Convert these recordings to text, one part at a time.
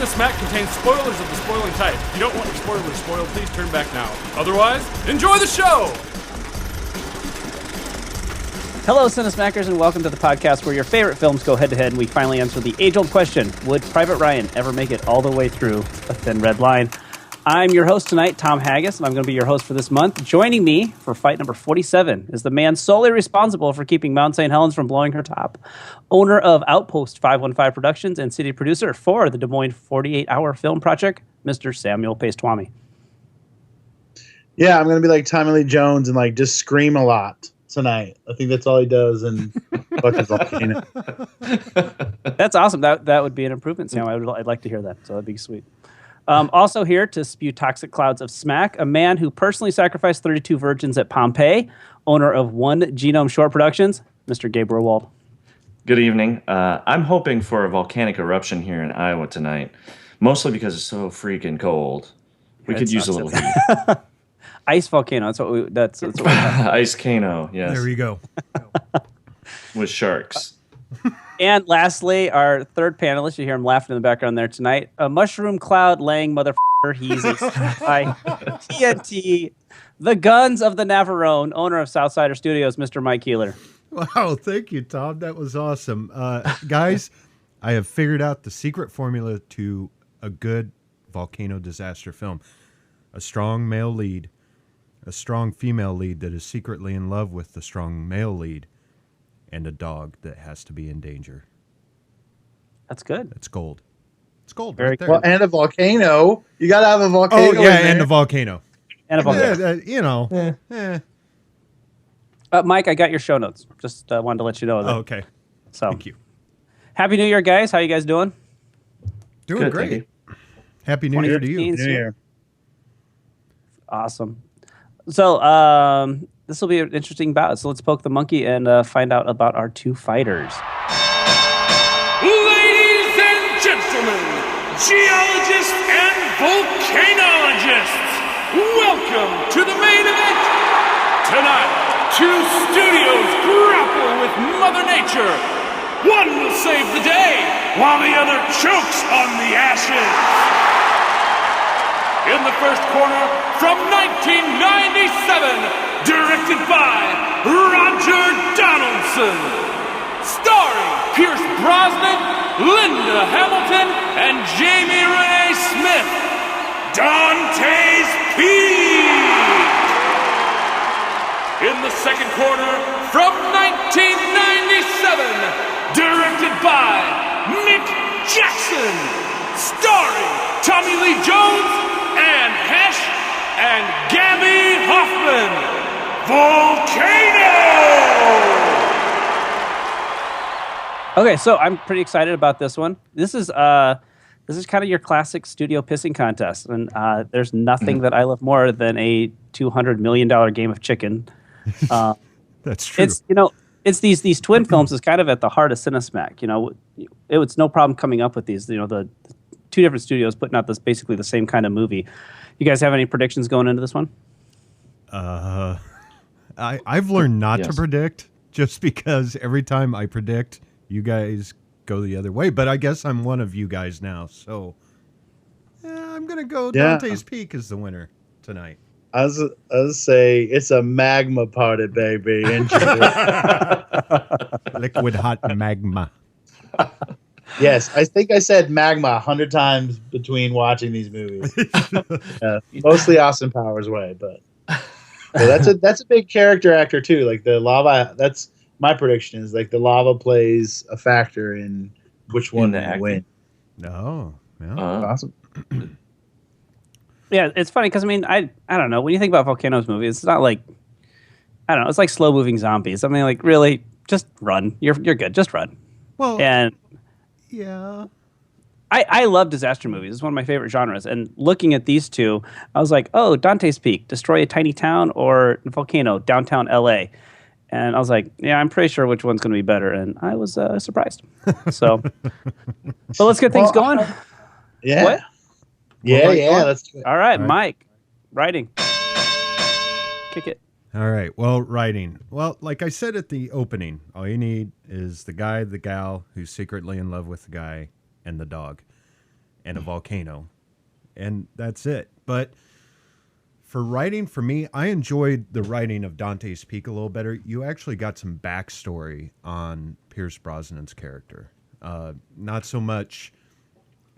Smack contains spoilers of the spoiling type. If you don't want your spoilers spoiled, please turn back now. Otherwise, enjoy the show! Hello, Cinesmackers, and welcome to the podcast where your favorite films go head-to-head, and we finally answer the age-old question, would Private Ryan ever make it all the way through a thin red line? I'm your host tonight, Tom Haggis, and I'm going to be your host for this month. Joining me for fight number 47 is the man solely responsible for keeping Mount St. Helens from blowing her top, owner of Outpost 515 Productions and city producer for the Des Moines 48-hour film project, Mr. Samuel Pastwami. Yeah, I'm going to be like Tommy Lee Jones and like just scream a lot tonight. I think that's all he does and fucking Volcano. That's awesome. That would be an improvement, Sam. I'd like to hear that, so that'd be sweet. Also here to spew toxic clouds of smack, a man who personally sacrificed 32 virgins at Pompeii, owner of One Genome Short Productions, Mr. Gabe Rowald. Good evening. I'm hoping for a volcanic eruption here in Iowa tonight, mostly because it's so freaking cold. We could use a little heat. Ice volcano. That's what we Ice Cano, yes. There we go. With sharks. And lastly, our third panelist, you hear him laughing in the background there tonight, a mushroom cloud laying motherfucker. He's a TNT, the guns of the Navarone, owner of Southsider Studios, Mr. Mike Keeler. Wow, thank you, Tom. That was awesome. Guys, I have figured out the secret formula to a good volcano disaster film. A strong male lead, a strong female lead that is secretly in love with the strong male lead, and a dog that has to be in danger. That's good. That's gold. It's gold. Very right there. Well, and a volcano. You got to have a volcano. Oh, yeah, and a volcano. And a volcano. Mike, I got your show notes. Just wanted to let you know that. Oh, okay. So, thank you. Happy New Year, guys. How you guys doing? Doing Good, great. Happy New Year to you. 2015. New Year. Awesome. So, this will be an interesting bout. So let's poke the monkey and find out about our two fighters. Ladies and gentlemen, geologists and volcanologists, welcome to the main event. Tonight, two studios grapple with Mother Nature. One will save the day, while the other chokes on the ashes. In the first corner, from 1997, directed by Roger Donaldson. Starring Pierce Brosnan, Linda Hamilton, and Jamie Renee Smith. Dante's Peak. In the second corner, from 1997, directed by Nick Jackson. Starring Tommy Lee Jones and Hesh and Gabe Hoffman. Volcano! Okay, so I'm pretty excited about this one. This is kind of your classic studio pissing contest, and there's nothing that I love more than a $200 million game of chicken. That's true. It's these twin films is kind of at the heart of Cinesmack. It was no problem coming up with these. The two different studios putting out this basically the same kind of movie. You guys have any predictions going into this one? I've learned not to predict just because every time I predict, you guys go the other way. But I guess I'm one of you guys now, so I'm gonna go Dante's Peak as the winner tonight. I was say it's a magma party, baby. Liquid hot magma. Yes, I think I said magma 100 times between watching these movies. Mostly Austin Powers way, but that's a big character actor too. Like the lava, that's my prediction is like the lava plays a factor in which one will win. No, Awesome. Yeah, it's funny because I don't know, when you think about Volcano's movies, it's not like it's like slow moving zombies. I mean, like really, just run. You're good. Just run. Well, and yeah. I love disaster movies. It's one of my favorite genres. And looking at these two, I was like, oh, Dante's Peak, destroy a tiny town, or Volcano, downtown LA. And I was like, yeah, I'm pretty sure which one's going to be better. And I was surprised. So, but let's get things going. Yeah. What? Yeah. Let's do it. All right, Mike, writing. Kick it. All right. Well, writing. Well, like I said at the opening, all you need is the guy, the gal who's secretly in love with the guy, and the dog. and a volcano, and that's it. But for writing, for me, I enjoyed the writing of Dante's Peak a little better. You actually got some backstory on Pierce Brosnan's character. Not so much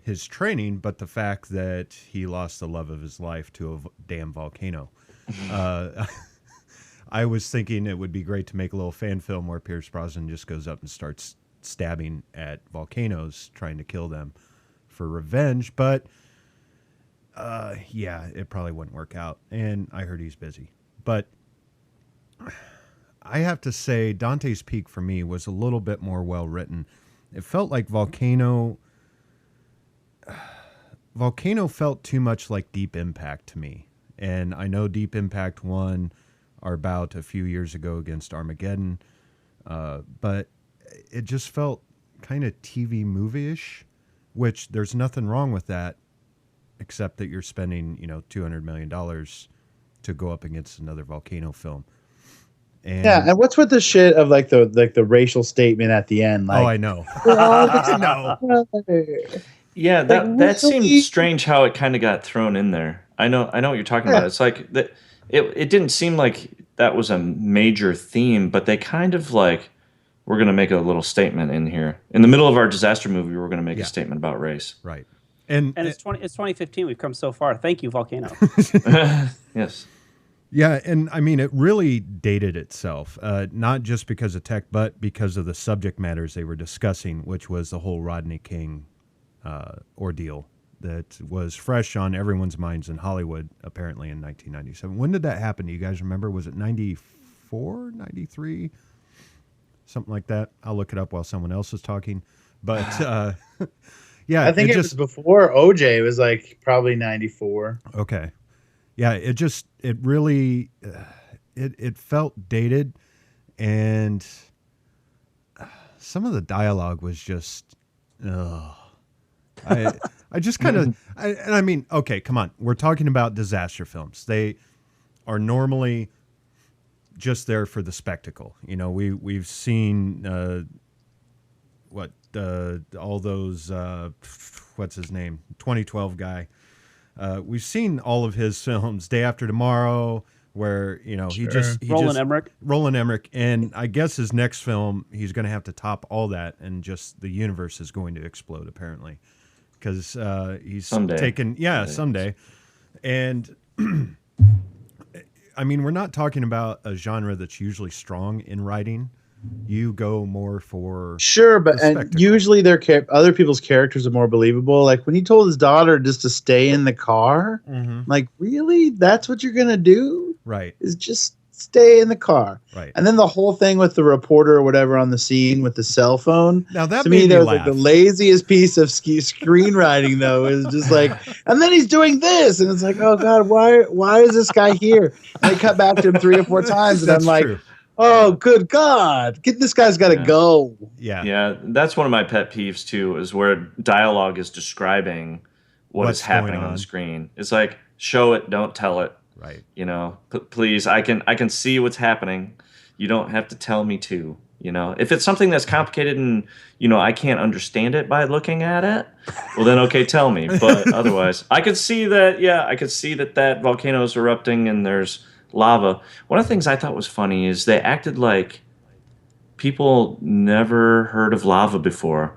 his training, but the fact that he lost the love of his life to a damn volcano. I was thinking it would be great to make a little fan film where Pierce Brosnan just goes up and starts stabbing at volcanoes, trying to kill them for revenge. But yeah, it probably wouldn't work out. And I heard he's busy. But I have to say Dante's Peak for me was a little bit more well written. It felt like Volcano felt too much like Deep Impact to me. And I know Deep Impact won our bout a few years ago against Armageddon. But it just felt kind of TV movie-ish, which there's nothing wrong with that, except that you're spending, $200 million to go up against another volcano film. And yeah, and what's with the shit of the racial statement at the end? Like, oh, I know. I know. Yeah, that seemed strange how it kind of got thrown in there. I know what you're talking about. It's like that. It didn't seem like that was a major theme, but they kind of like, we're going to make a little statement in here. In the middle of our disaster movie, we're going to make a statement about race. Right. And it's 2015. We've come so far. Thank you, Volcano. Yes. Yeah, and I mean, it really dated itself, not just because of tech, but because of the subject matters they were discussing, which was the whole Rodney King ordeal that was fresh on everyone's minds in Hollywood, apparently in 1997. When did that happen? Do you guys remember? Was it 94, 93? Something like that. I'll look it up while someone else is talking. But yeah, I think it was before OJ. It was like probably 94. Okay. Yeah, it really, it felt dated, and some of the dialogue was just, I just kind of, and I mean, okay, come on. We're talking about disaster films. They are normally just there for the spectacle. We've seen, all those, what's his name? 2012 guy. We've seen all of his films, Day After Tomorrow, where, Roland Emmerich. And I guess his next film, he's going to have to top all that, and just the universe is going to explode, apparently. Because he's someday. And I mean, we're not talking about a genre that's usually strong in writing. You go more for and usually other people's characters are more believable. Like when he told his daughter just to stay in the car, like, really, that's what you're gonna do? Right? Is just stay in the car, right? And then the whole thing with the reporter or whatever on the scene with the cell phone. Now that to made me, me was laugh. like the laziest piece of screenwriting, though. Is just like, and then he's doing this, and it's like, oh god, why is this guy here? And they cut back to him 3 or 4 times, and I'm like. True. Oh, good God. This guy's got to go. Yeah. Yeah, that's one of my pet peeves, too, is where dialogue is describing what's happening on the screen. It's like, show it, don't tell it. Right. Please, I can see what's happening. You don't have to tell me to. If it's something that's complicated and, I can't understand it by looking at it, well, then, okay, tell me. But otherwise, I could see that volcano is erupting and there's lava. One of the things I thought was funny is they acted like people never heard of lava before.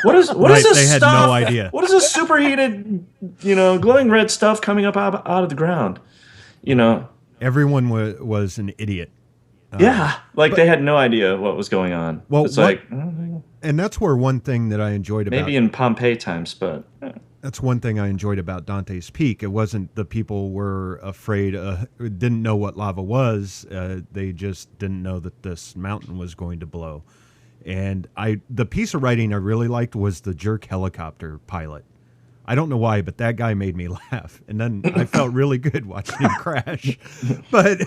What is this they had stuff? no idea. What is this superheated, glowing red stuff coming up out of the ground? Everyone was an idiot. They had no idea what was going on. Well, it's and that's where one thing that I enjoyed about maybe in Pompeii times, but. That's one thing I enjoyed about Dante's Peak. It wasn't the people were afraid, didn't know what lava was. They just didn't know that this mountain was going to blow. And the piece of writing I really liked was the jerk helicopter pilot. I don't know why, but that guy made me laugh. And then I felt really good watching him crash. But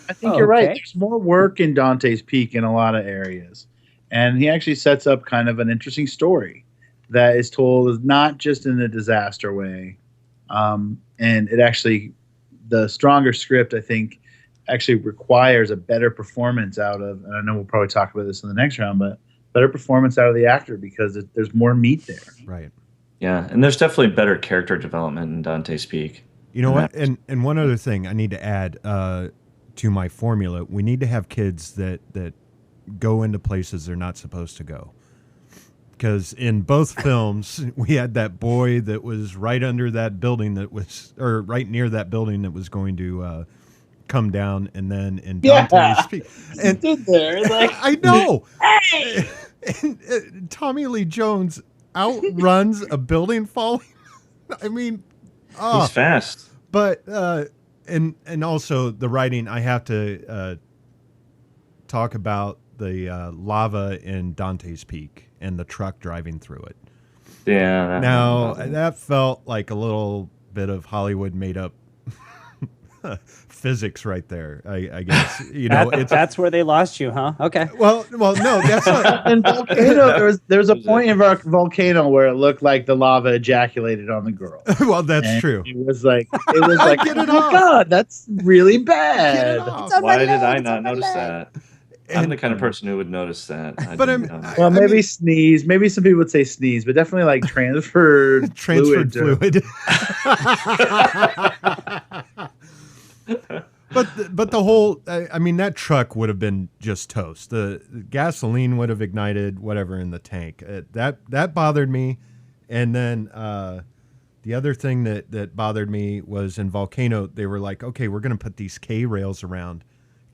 I think you're right. There's more work in Dante's Peak in a lot of areas. And he actually sets up kind of an interesting story that is told not just in a disaster way. And it actually, the stronger script, I think, actually requires a better performance out of, and I know we'll probably talk about this in the next round, but better performance out of the actor because there's more meat there. Right. Yeah, and there's definitely better character development in Dante's Peak. You know And what? And one other thing I need to add to my formula: we need to have kids that go into places they're not supposed to go. Because in both films, we had that boy that was right under that building or right near that building that was going to come down, and then in Dante's Peak, and stood there like, I know. hey, And Tommy Lee Jones outruns a building falling. I mean, he's fast. but and also the writing. I have to talk about the lava in Dante's Peak and the truck driving through it. Yeah. That felt like a little bit of Hollywood made up physics right there. I guess That's where they lost you, huh? Okay. Well, no, that's not. in Volcano, there's a point in Volcano where it looked like the lava ejaculated on the girl. Well, that's And true. It was like, Get oh it my off. god, that's really Get bad. it off. Why did I not notice that? I'm the kind of person who would notice that. But Well, maybe sneeze. Maybe some people would say sneeze, but definitely like transferred Transferred fluid. But the whole, I mean, that truck would have been just toast. The gasoline would have ignited whatever in the tank. That bothered me. And then the other thing that bothered me was in Volcano, they were like, okay, we're going to put these K-rails around.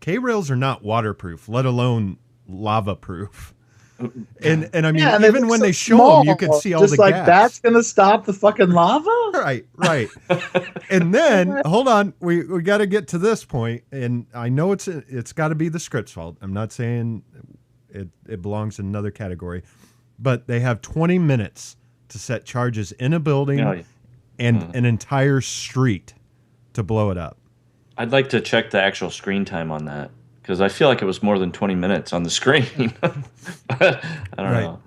K-rails are not waterproof, let alone lava-proof. And I mean, Yeah, even when they show them, you can see all just the like gaps. that's gonna stop the fucking lava. Right. And then, hold on, we got to get to this point, and I know it's got to be the script's fault. I'm not saying it belongs in another category, but they have 20 minutes to set charges in a building and an entire street to blow it up. I'd like to check the actual screen time on that, because I feel like it was more than 20 minutes on the screen. But I don't know.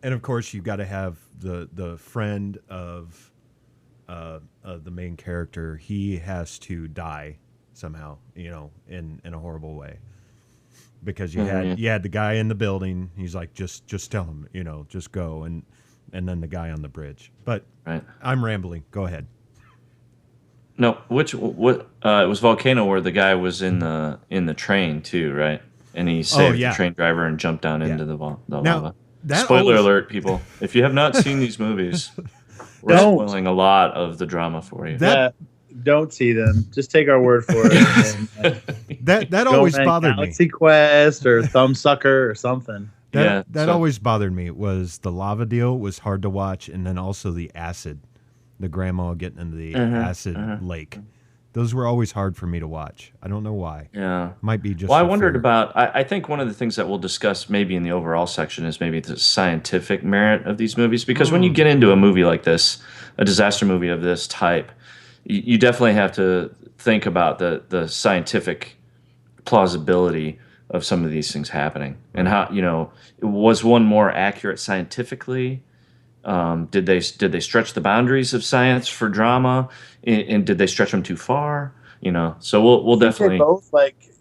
And of course, you've got to have the friend of the main character. He has to die somehow, in a horrible way, because you had the guy in the building. He's like, just tell him, just go, and then the guy on the bridge. But I'm rambling. Go ahead. No, it was Volcano where the guy was in the train too, right? And he saved the train driver and jumped down into the lava. Spoiler alert, people! If you have not seen these movies, we're spoiling a lot of the drama for you. Don't see them. Just take our word for it. That always bothered me. Galaxy Quest or Thumbsucker or something. That always bothered me. Was the lava deal was hard to watch, and then also the acid. The grandma getting into the acid lake. Those were always hard for me to watch. I don't know why. Yeah. Might be just... Well, I wondered about... I think one of the things that we'll discuss maybe in the overall section is maybe the scientific merit of these movies. Because when you get into a movie like this, a disaster movie of this type, you definitely have to think about the scientific plausibility of some of these things happening. And how, was one more accurate scientifically? Did they stretch the boundaries of science for drama, and did they stretch them too far? So we'll definitely both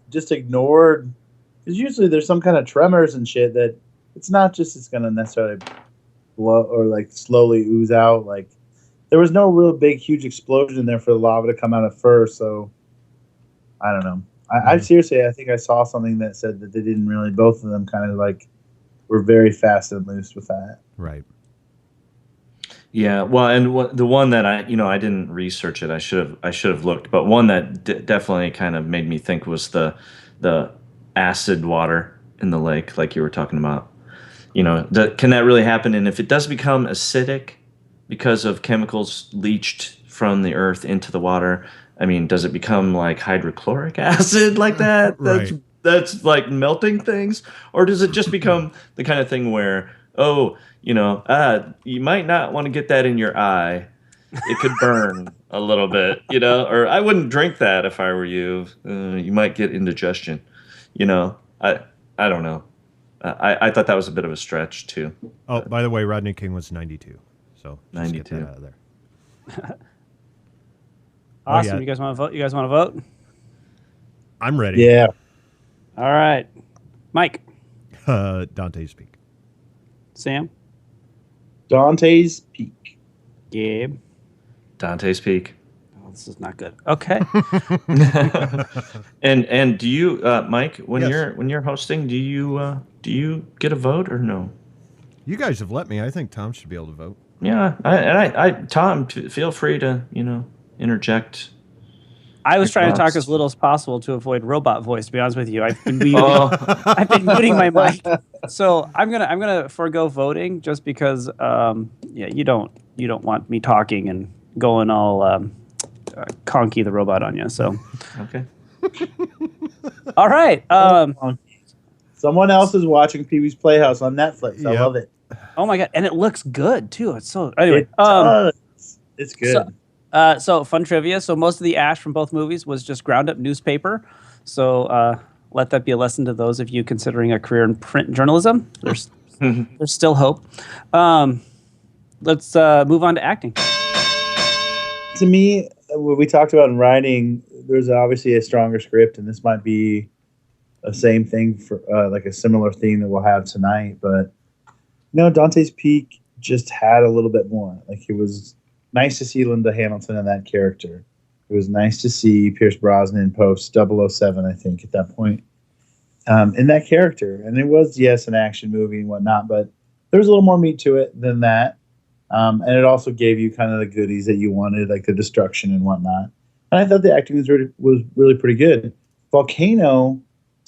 just ignored, because usually there's some kind of tremors and shit that it's not just it's gonna necessarily blow or slowly ooze out. There was no real big huge explosion there for the lava to come out at first. So I don't know. I seriously, I think I saw something that said that they didn't really. Both of them kind of were very fast and loose with that. Right. Yeah, well, and the one that I didn't research it. I should have looked, but one that definitely kind of made me think was the acid water in the lake, like you were talking about. Can that really happen? And if it does become acidic because of chemicals leached from the earth into the water, I mean, does it become like hydrochloric acid like that? Right. That's like melting things, or does it just become the kind of thing where you might not want to get that in your eye. It could burn a little bit, or I wouldn't drink that if I were you. You might get indigestion, I don't know. I thought that was a bit of a stretch too. Oh, by the way, Rodney King was 92. So just 92. get that out of there. Awesome. yeah. You guys want to vote? You guys want to vote? I'm ready. Yeah. All right. Mike. Dante's Peak. Sam. Dante's Peak. Gabe. Dante's Peak. Oh, this is not good. Okay. And do you, Mike, when Yes. you're hosting, do you get a vote or no? You guys have let me. I think Tom should be able to vote. Yeah, I Tom, feel free to interject. I was trying to talk Thoughts? as little as possible to avoid robot voice. To be honest with you, I've been muting, Oh, I've been muting my mic, so I'm gonna forego voting just because you don't want me talking and going all Conky the robot on you. So okay. all right. Someone else is watching Pee-wee's Playhouse on Netflix. I Yep. love it. Oh my god, and it looks good too. It's so anyway. It does. It's good. So fun trivia. So most of the ash from both movies was just ground up newspaper. So let that be a lesson to those of you considering a career in print journalism. There's still hope. Let's move on to acting. To me, what we talked about in writing, there's obviously a stronger script, and this might be the same thing for like a similar theme that we'll have tonight. But Dante's Peak just had a little bit more. Like, it was nice to see Linda Hamilton in that character. It was nice to see Pierce Brosnan post 007, I think, at that point, in that character. And it was, yes, an action movie and whatnot, but there was a little more meat to it than that. And it also gave you kind of the goodies that you wanted, like the destruction and whatnot. And I thought the acting was really pretty good. Volcano,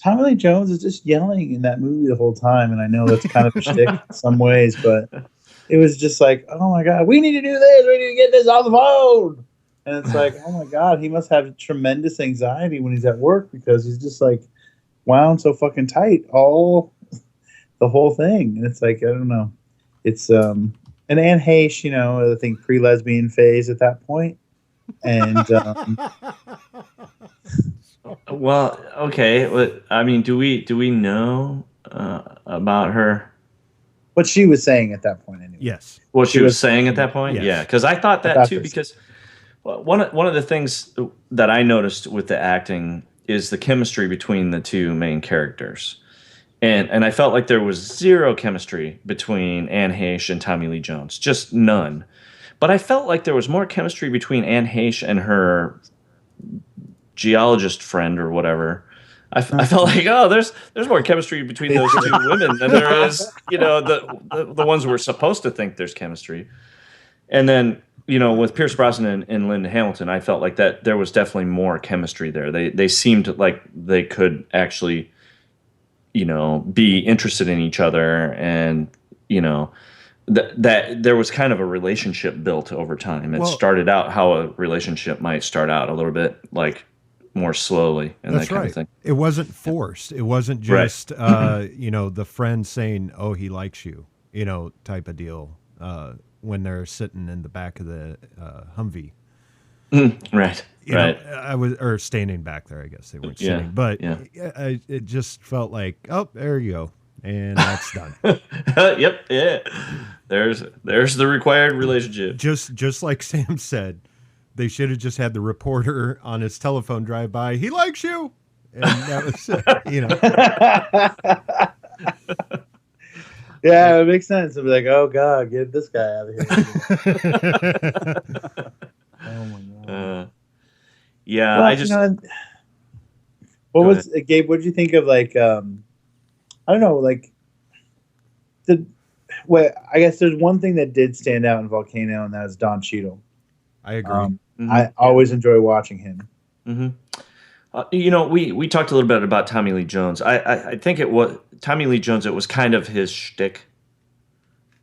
Tommy Lee Jones is just yelling in that movie the whole time, and I know that's kind of a shtick in some ways, but it was just like, oh my god, we need to do this, we need to get this on the phone. And it's like, oh my god, he must have tremendous anxiety when he's at work because he's just like wound so fucking tight the whole thing. And it's like, I don't know. It's and Anne Heche, I think pre-lesbian phase at that point. And Well, okay. I mean, do we know about her? what she was saying at that point anyway. Yes. What she was saying at that point? Yes. Yeah, because I thought that About too. this. Because one of the things that I noticed with the acting is the chemistry between the two main characters, and I felt like there was zero chemistry between Anne Heche and Tommy Lee Jones, just none. But I felt like there was more chemistry between Anne Heche and her geologist friend or whatever. I felt like, oh, there's more chemistry between those two women than there is, the ones we're supposed to think there's chemistry. And then, with Pierce Brosnan and Linda Hamilton, I felt like that there was definitely more chemistry there. They seemed like they could actually, be interested in each other, and that there was kind of a relationship built over time. It started out how a relationship might start out, a little bit like more slowly, and That's that kind right. of thing. It wasn't forced. It wasn't just the friend saying, "Oh, he likes you," type of deal. When they're sitting in the back of the Humvee, Right. I was standing back there. I guess they weren't sitting, but it just felt like, oh, there you go, and that's done. Yep. Yeah. There's the required relationship. Just like Sam said, they should have just had the reporter on his telephone drive by. He likes you, and that was Yeah, it makes sense. It'd be like, oh god, get this guy out of here. Oh my god. Yeah, Well, I just. what Go was Gabe? What did you think of I don't know, I guess there's one thing that did stand out in Volcano, and that is Don Cheadle. I agree. I always enjoy watching him. Mm-hmm. We talked a little bit about Tommy Lee Jones. I think it was Tommy Lee Jones. It was kind of his shtick.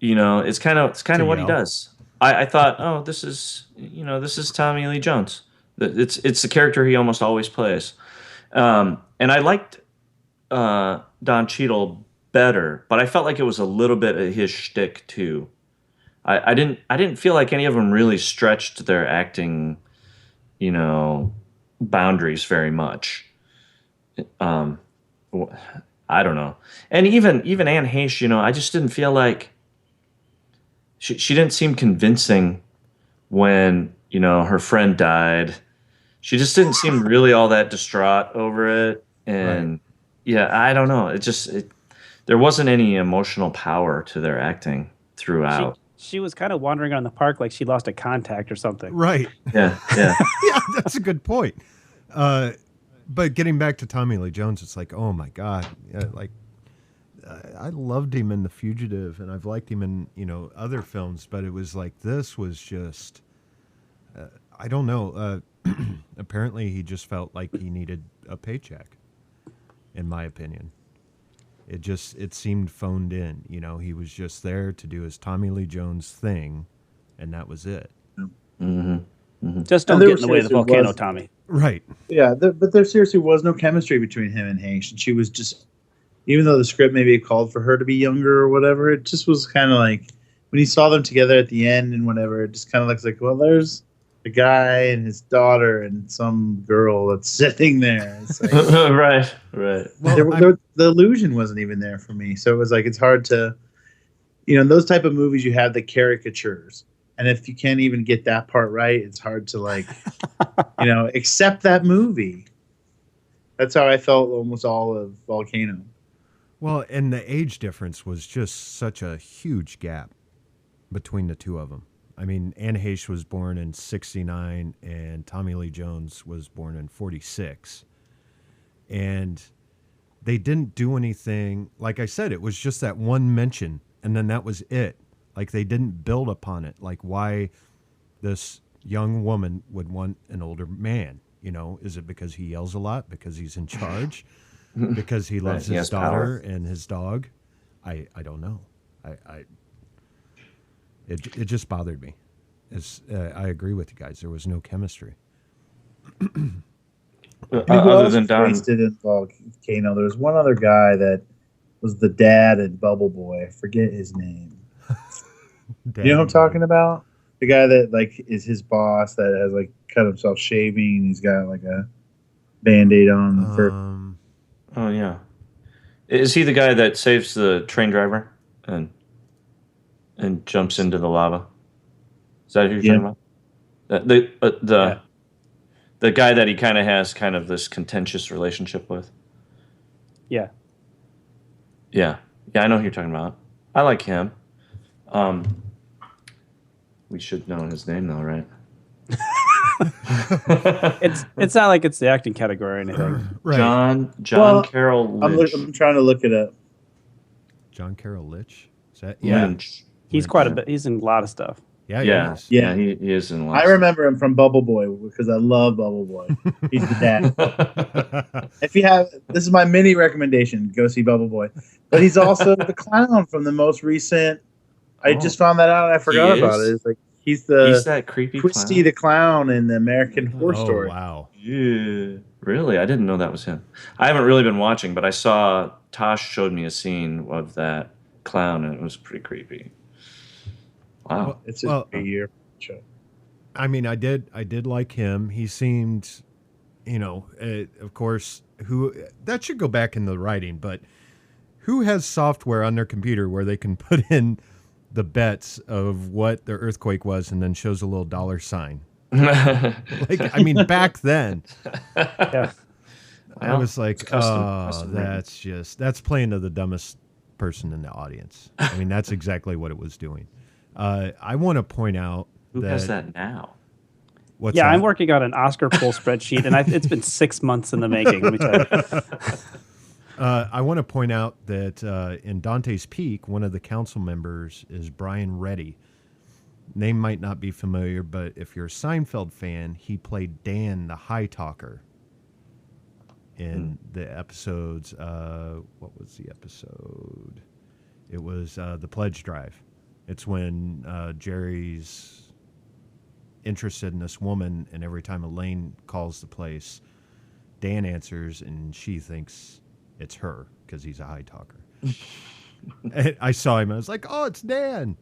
It's kind of what he does. I thought, oh, this is Tommy Lee Jones. It's the character he almost always plays. And I liked Don Cheadle better, but I felt like it was a little bit of his shtick too. I didn't feel like any of them really stretched their acting, boundaries very much. I don't know. And even Anne Heche, I just didn't feel like she didn't seem convincing when, her friend died. She just didn't seem really all that distraught over it. And I don't know. There wasn't any emotional power to their acting throughout. She was kind of wandering around the park like she lost a contact or something. Right. Yeah, yeah. Yeah, that's a good point. But getting back to Tommy Lee Jones, it's like, oh my God, I loved him in The Fugitive, and I've liked him in other films, but it was like this was just, I don't know. Apparently, he just felt like he needed a paycheck. In my opinion, it seemed phoned in. He was just there to do his Tommy Lee Jones thing, and that was it. Mm-hmm. Mm-hmm. Just don't get in the way of the volcano, Tommy. Right. Yeah, but there seriously was no chemistry between him and Hanks. And she was just, even though the script maybe called for her to be younger or whatever, it just was kind of like, when you saw them together at the end and whatever, it just kind of looks like, well, there's a guy and his daughter and some girl that's sitting there. It's like, right. Well, the illusion wasn't even there for me. So it was like, it's hard to, in those type of movies, you have the caricatures. And if you can't even get that part right, it's hard to accept that movie. That's how I felt almost all of Volcano. Well, and the age difference was just such a huge gap between the two of them. I mean, Anne Heche was born in 1969 and Tommy Lee Jones was born in 1946. And they didn't do anything. Like I said, it was just that one mention, and then that was it. Like, they didn't build upon it. Like, why this young woman would want an older man. Is it because he yells a lot? Because he's in charge? Because he loves his daughter and his dog? I don't know. It just bothered me. I agree with you guys. There was no chemistry. Other than Don. In Volcano, there was one other guy that was the dad in Bubble Boy. I forget his name. You know what I'm talking about? The guy that is his boss that has cut himself shaving. He's got a Band-Aid on. Oh yeah, is he the guy that saves the train driver and jumps into the lava? Is that who you're talking about? The guy that he kind of has this contentious relationship with. Yeah. Yeah, I know who you're talking about. I like him. We should know his name though, right? It's not like it's the acting category or anything. Right. John Carroll Lynch. I'm trying to look it up. John Carroll Lynch? Is that Lynch? He's quite a bit. He's in a lot of stuff. Yeah. He is in a lot. I remember him from Bubble Boy because I love Bubble Boy. He's the dad. If you have, this is my mini recommendation: go see Bubble Boy. But he's also the clown from the most recent. I just found that out and I forgot about it. It's he's that creepy Twisty clown? the clown in the American Horror Story. Oh wow! Yeah, really? I didn't know that was him. I haven't really been watching, but I saw Tosh showed me a scene of that clown, and it was pretty creepy. Wow, It's a year show. I mean, I did like him. He seemed, of course, that should go back in the writing, but who has software on their computer where they can put in the bets of what the earthquake was and then shows a little dollar sign? Back then, Yeah. I was like, custom that's playing to the dumbest person in the audience. I mean, that's exactly what it was doing. I want to point out who has that now? What's that? I'm that? working on an Oscar poll spreadsheet, and it's been 6 months in the making. Let me tell you. I want to point out that in Dante's Peak, one of the council members is Brian Reddy. Name might not be familiar, but if you're a Seinfeld fan, he played Dan the High Talker in the episodes. What was the episode? It was The Pledge Drive. It's when Jerry's interested in this woman, and every time Elaine calls the place, Dan answers, and she thinks it's her because he's a high talker. And I saw him. I was like, oh, it's Dan.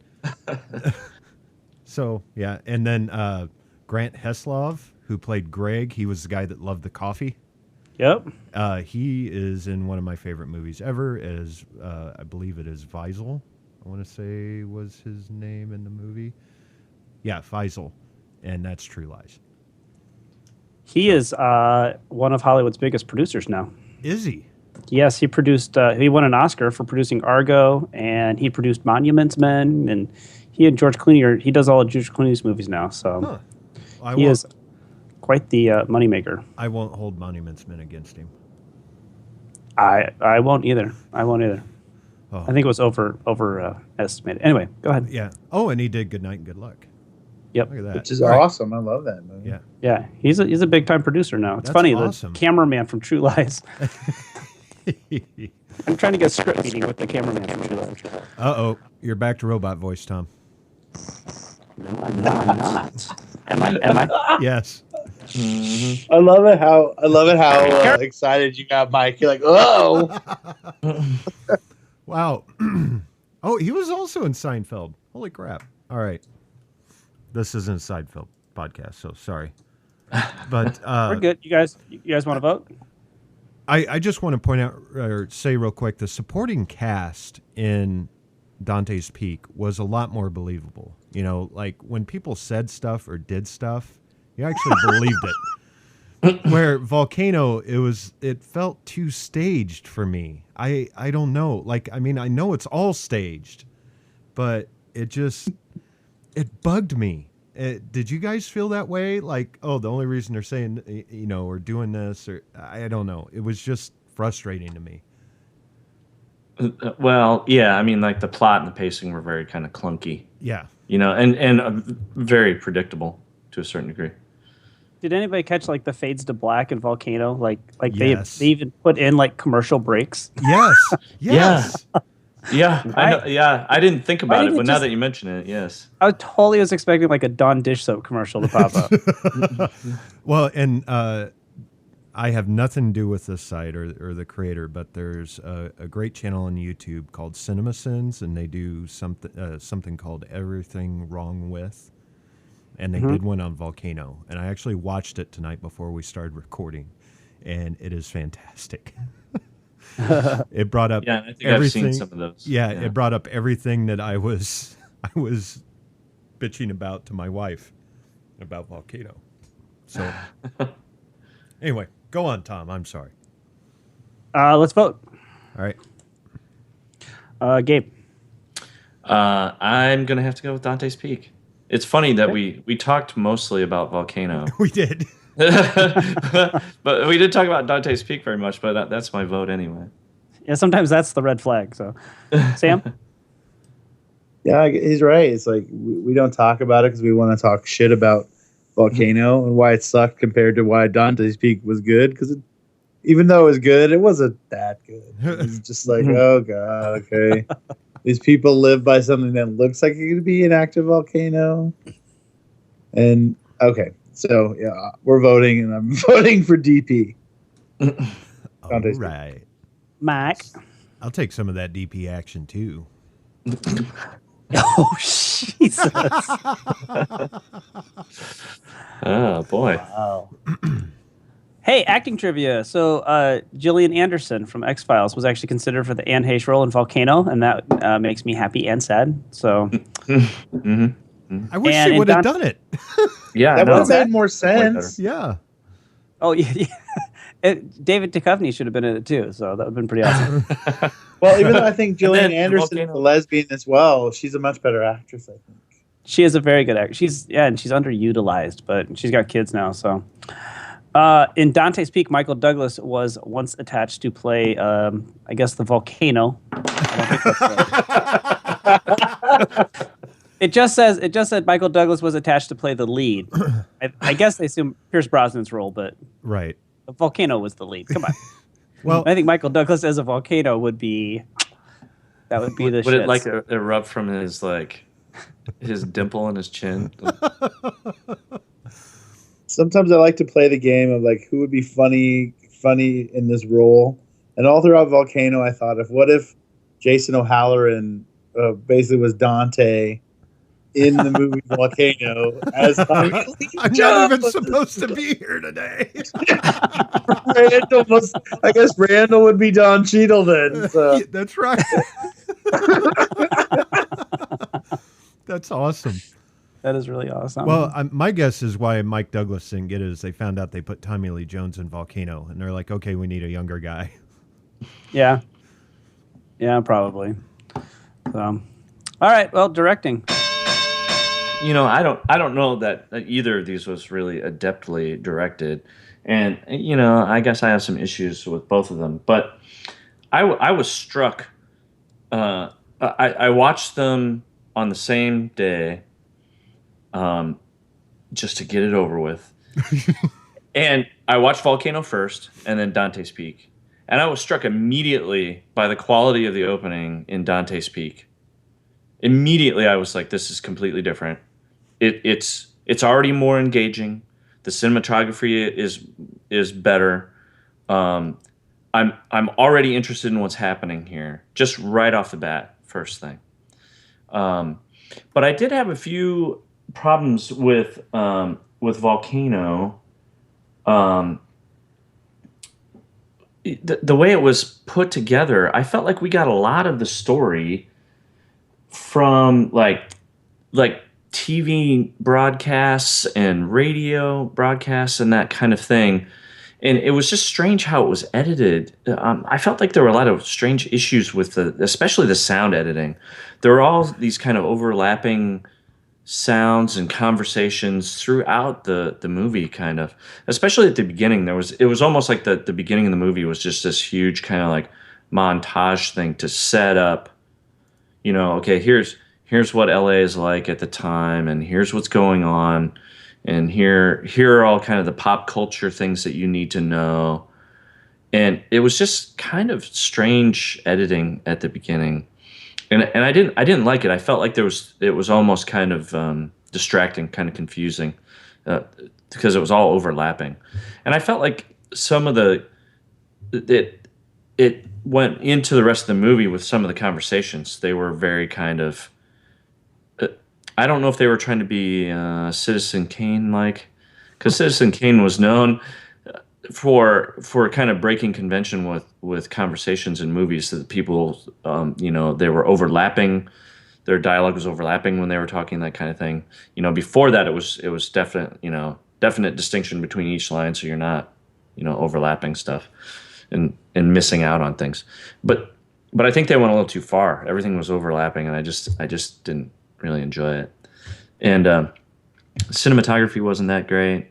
So, yeah. And then Grant Heslov, who played Greg, he was the guy that loved the coffee. Yep. He is in one of my favorite movies ever, as I believe it is Faisal. I want to say was his name in the movie. Yeah, Faisal. And that's True Lies. He is one of Hollywood's biggest producers now. Is he? Yes, he produced. He won an Oscar for producing Argo, and he produced Monuments Men, and he and George Clooney he does all of George Clooney's movies now. So he is quite the moneymaker. I won't hold Monuments Men against him. I won't either. Oh. I think it was estimated. Anyway, go ahead. Yeah. Oh, and he did Good Night and Good Luck. Yep. Look at that. Which is awesome. I love that movie. Yeah. Yeah, he's a big time producer now. It's That's funny, awesome. the cameraman from True Lies. I'm trying to get script meeting with the cameraman from True Lies. Uh-oh. You're back to robot voice, Tom. No, I'm not. Am I? Yes. I love it how excited you got, Mike. You're like, oh. Wow. Oh, he was also in Seinfeld. Holy crap. All right. This isn't a Seinfeld podcast, so sorry. But We're good. You guys want to vote? I just want to point out or say real quick, the supporting cast in Dante's Peak was a lot more believable. You know, like when people said stuff or did stuff, you actually believed it. Where Volcano, it felt too staged for me. I don't know. Like, I mean, I know it's all staged, but it bugged me. Did you guys feel that way? Like, oh, the only reason they're saying, or doing this, or I don't know. It was just frustrating to me. Well, yeah, I mean, like the plot and the pacing were very kind of clunky. Yeah. And very predictable to a certain degree. Did anybody catch like the fades to black in Volcano? Like Yes. they even put in like commercial breaks. Yes. Yes. Yeah, I didn't think about it, but now just- that you mention it, yes. I totally was expecting like a Dawn dish soap commercial to pop up. Well, and I have nothing to do with this site or the creator, but there's a great channel on YouTube called CinemaSins, and they do something called Everything Wrong With, and they did one on Volcano, and I actually watched it tonight before we started recording, and it is fantastic. It brought up Yeah, I think everything. I've seen some of those. Yeah, it brought up everything that I was bitching about to my wife about Volcano. So anyway, go on, Tom. I'm sorry. Let's vote. All right. Gabe. I'm gonna have to go with Dante's Peak. It's funny that we talked mostly about Volcano, We did. but we didn't talk about Dante's Peak very much. But that's my vote anyway. Yeah, sometimes that's the red flag. So, Sam. Yeah, he's right. It's like we don't talk about it because we want to talk shit about Volcano and why it sucked compared to why Dante's Peak was good. Because even though it was good, it wasn't that good. It was just like, oh god, okay. These people live by something that looks like it could be an active volcano. And okay, so yeah, we're voting, and I'm voting for DP. All Dante's Peak. right. Mike. I'll take some of that DP action too. Oh, Jesus. Oh boy. Wow. Hey, acting trivia. So, Gillian Anderson from X-Files was actually considered for the Anne Heche role in Volcano, and that makes me happy and sad. So, I wish And she in would have done it. Yeah, That no. would have made more sense. Yeah. oh yeah. David Duchovny should have been in it too. So that would have been pretty awesome. Well, even though I think Gillian then Anderson is Volcano. a lesbian as well, she's a much better actress, I think. She is a very good actor. And she's underutilized, but she's got kids now. So, in Dante's Peak, Michael Douglas was once attached to play, I guess, the volcano. I don't think that's right. It just said Michael Douglas was attached to play the lead. I guess they assume Pierce Brosnan's role, but Right. the volcano was the lead. Come on. Well, I think Michael Douglas as a volcano would be the Would shit. it like erupt from his dimple in his chin? Sometimes I like to play the game of like who would be funny in this role. And all throughout Volcano, I thought what if Jason O'Halloran basically was Dante in the movie Volcano as I'm not even supposed to be here today. I guess Randall would be Don Cheadle then. So. That's right. That's awesome. That is really awesome. Well, my guess is why Mike Douglas didn't get it is they found out they put Tommy Lee Jones in Volcano, and they're like, okay, we need a younger guy. yeah, probably. So, all right. Well, directing. I don't know that either of these was really adeptly directed, and I guess I have some issues with both of them. But I was struck. I watched them on the same day, just to get it over with. And I watched Volcano first, and then Dante's Peak, and I was struck immediately by the quality of the opening in Dante's Peak. Immediately, I was like, "This is completely different." It's already more engaging. The cinematography is better. I'm already interested in what's happening here, just right off the bat, first thing. But I did have a few problems with Volcano. The way it was put together, I felt like we got a lot of the story from like TV broadcasts and radio broadcasts and that kind of thing. And it was just strange how it was edited. I felt like there were a lot of strange issues with especially the sound editing. There were all these kind of overlapping sounds and conversations throughout the movie, kind of. Especially at the beginning, it was almost like the beginning of the movie was just this huge kind of like montage thing to set up. Okay, here's what LA is like at the time, and here's what's going on. And here are all kind of the pop culture things that you need to know. And it was just kind of strange editing at the beginning. And I didn't like it. I felt like it was almost kind of distracting, kind of confusing, because it was all overlapping. And I felt like some of it went into the rest of the movie with some of the conversations. They were very kind of, I don't know if they were trying to be Citizen Kane like, because Citizen Kane was known for kind of breaking convention with conversations in movies, that people they were overlapping, their dialogue was overlapping when they were talking, that kind of thing. Before that it was definite distinction between each line, so you're not overlapping stuff and missing out on things. But I think they went a little too far. Everything was overlapping, and I just didn't really enjoy it. And cinematography wasn't that great.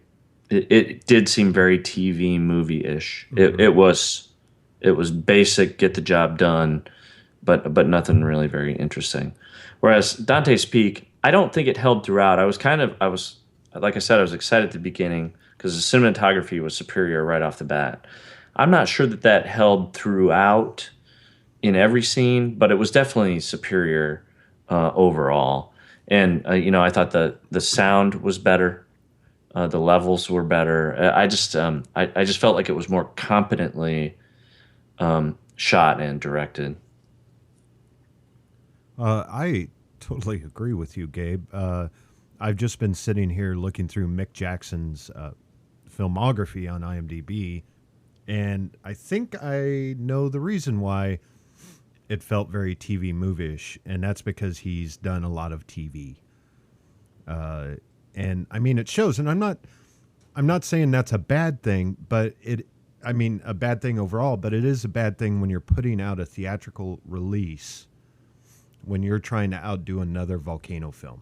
It did seem very TV movie-ish. Mm-hmm. It was basic, get the job done, but nothing really very interesting. Whereas Dante's Peak, I don't think it held throughout. I was like I said, I was excited at the beginning because the cinematography was superior right off the bat. I'm not sure that held throughout in every scene, but it was definitely superior overall. And I thought the sound was better. The levels were better. I just felt like it was more competently shot and directed. I totally agree with you, Gabe. I've just been sitting here looking through Mick Jackson's filmography on IMDb, and I think I know the reason why it felt very TV movie-ish, and that's because he's done a lot of TV. And I mean, it shows, and I'm not saying that's a bad thing, but a bad thing overall, but it is a bad thing when you're putting out a theatrical release, when you're trying to outdo another Volcano film,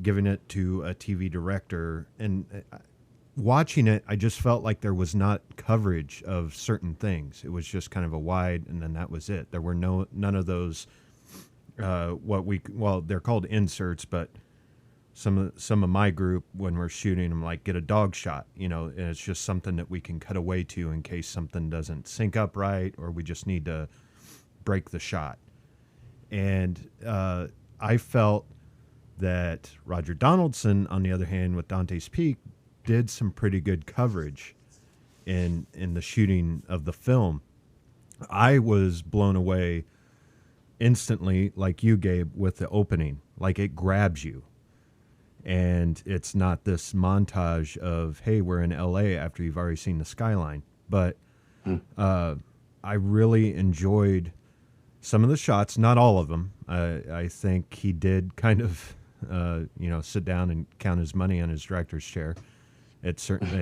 giving it to a TV director. And watching it, I just felt like there was not coverage of certain things. It was just kind of a wide, and then that was it. There were none of those, they're called inserts, but some of my group, when we're shooting them, like, get a dog shot, and it's just something that we can cut away to in case something doesn't sync up right, or we just need to break the shot. And I felt that Roger Donaldson, on the other hand, with Dante's Peak, did some pretty good coverage in the shooting of the film. I was blown away instantly, like you, Gabe, with the opening. Like, it grabs you. And it's not this montage of, hey, we're in LA after you've already seen the skyline. But I really enjoyed some of the shots, not all of them. I think he did kind of, sit down and count his money on his director's chair at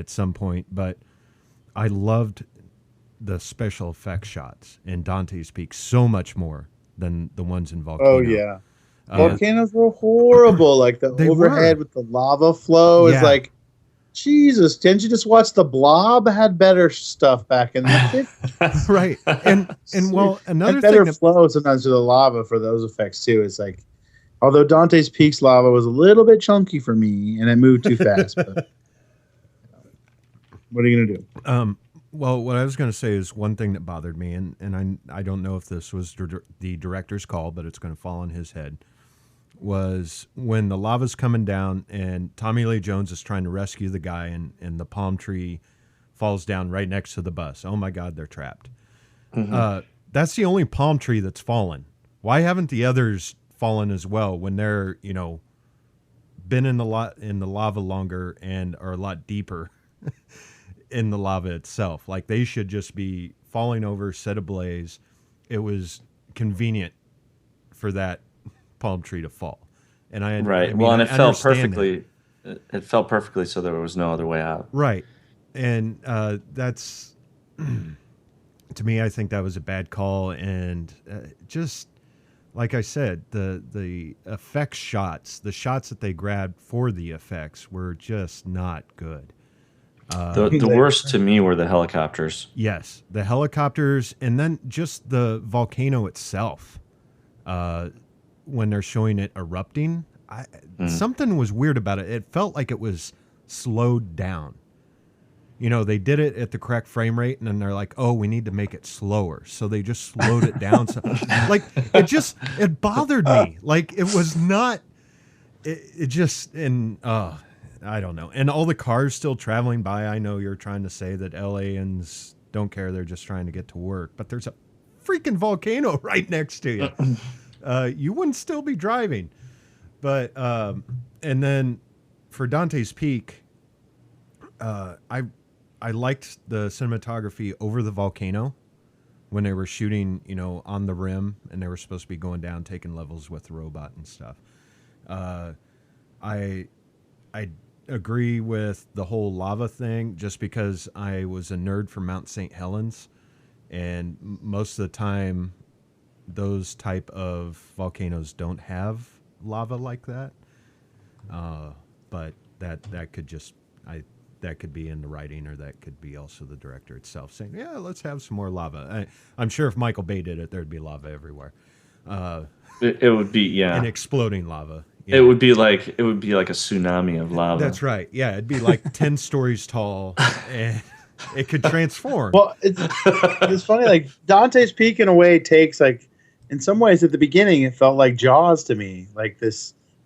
some point. But I loved the special effects shots in Dante's Peak so much more than the ones in Volcano. Oh, yeah. Volcanoes were horrible. Like the They overhead were. with the lava flow is Yeah. like, Jesus, didn't you just watch The Blob? Had better stuff back in the 50s. Right. And well, another And better thing that, flow sometimes to the lava for those effects too. It's like, although Dante's Peak's lava was a little bit chunky for me and it moved too fast. But what are you gonna do? well, what I was going to say is one thing that bothered me, and I don't know if this was the director's call, but it's going to fall on his head, was when the lava's coming down and Tommy Lee Jones is trying to rescue the guy and the palm tree falls down right next to the bus. Oh my God, they're trapped. That's the only palm tree that's fallen. Why haven't the others fallen as well when they're, been in the lava longer and are a lot deeper in the lava itself? Like they should just be falling over, set ablaze. It was convenient for that palm tree to fall. And and it fell understand perfectly. It fell perfectly, so there was no other way out. Right. And that's, to me, I think that was a bad call. And just like I said, the effects shots, the shots that they grabbed for the effects were just not good. The worst to me were the helicopters. Yes, the helicopters, and then just the volcano itself. When they're showing it erupting, something was weird about it. It felt like it was slowed down. They did it at the correct frame rate, and then they're like, "Oh, we need to make it slower," so they just slowed it down. So, like, it bothered me. Like, it was not. It just I don't know. And all the cars still traveling by. I know you're trying to say that LAans don't care; they're just trying to get to work. But there's a freaking volcano right next to you. You wouldn't still be driving. But and then for Dante's Peak, I liked the cinematography over the volcano when they were shooting, on the rim, and they were supposed to be going down, taking levels with the robot and stuff. I agree with the whole lava thing, just because I was a nerd for Mount St. Helens, and most of the time, those type of volcanoes don't have lava like that. But that could just that could be in the writing, or that could be also the director itself saying, "Yeah, let's have some more lava." I'm sure if Michael Bay did it, there'd be lava everywhere. It would be and exploding lava. It would be like a tsunami of lava. That's right. Yeah, it'd be like 10 stories tall, and it could transform. Well, it's funny. Like Dante's Peak, in a way, takes like, in some ways, at the beginning, it felt like Jaws to me. Like the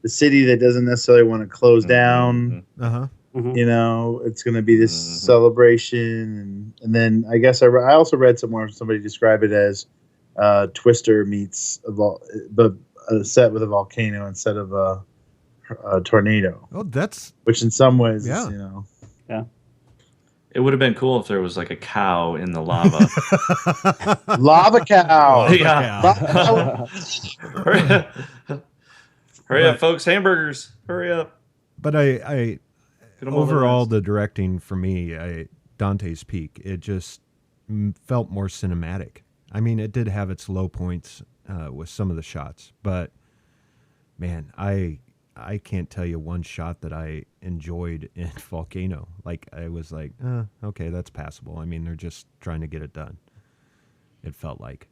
city that doesn't necessarily want to close down. Uh-huh. Mm-hmm. It's going to be this celebration, and then I guess I also read somewhere somebody described it as Twister meets a set with a volcano instead of a tornado. Oh, that's which in some ways, yeah. Yeah. It would have been cool if there was like a cow in the lava. Lava cow. Yeah. Hurry up, folks! Hamburgers! Hurry up! But I overall, the directing for me, Dante's Peak, it just felt more cinematic. I mean, it did have its low points with some of the shots, but man, I can't tell you one shot that I enjoyed in Volcano. Like, I was like, okay, that's passable. I mean, they're just trying to get it done. It felt like.